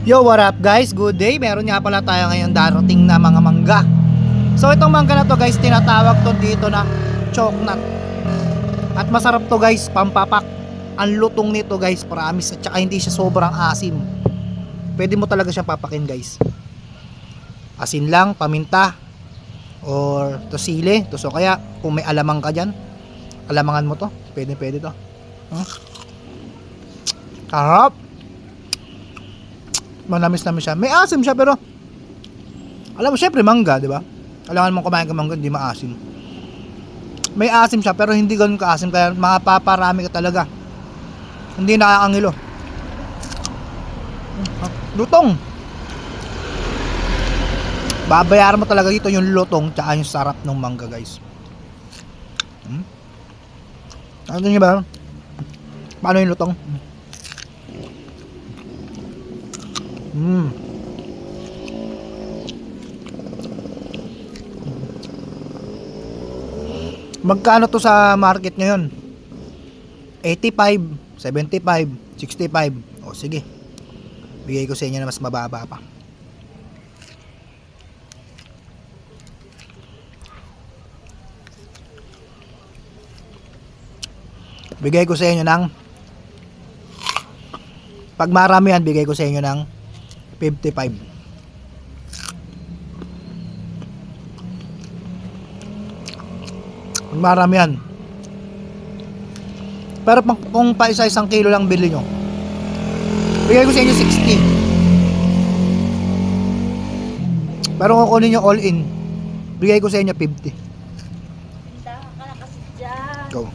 Yo, what up guys? Good day. Meron nga pala tayo ngayon darating na mga mangga. So itong mangga na to guys, tinatawag to dito na choknat. At masarap to guys, pampapak. Ang lutong nito guys, promise. At saka hindi siya sobrang asim. Pwede mo talaga siyang papakin guys. Asin lang, paminta, or to sili, to so kaya kung may alamang ka dyan, alamangan mo to. Pwede to. Harap. Manamis-namis siya. May asim siya pero alam mo syempre mangga, di ba? Alam mo kumain ka mangga, hindi maasim. May asim siya pero hindi ganoon kaasim kaya mapaparami ka talaga. Hindi nakakangilo. Lutong. Babayaran mo talaga dito yung lutong tsaka yung sarap ng mangga, guys. Ano niyo ba? Paano yung lutong? Magkano to sa market ngayon? 85, 75, 65. O sige. Bigay ko sa inyo na mas mababa pa. Bigay ko sa inyo ng pag marami yan, bigay ko sa inyo ng 55. Pag marami yan. Pero kung pa isa-isang kilo lang bili nyo, bigay ko sa inyo 60. Pero kung kunin nyo all in, bigay ko sa inyo 50. Taka ka na kasi dyan. Go.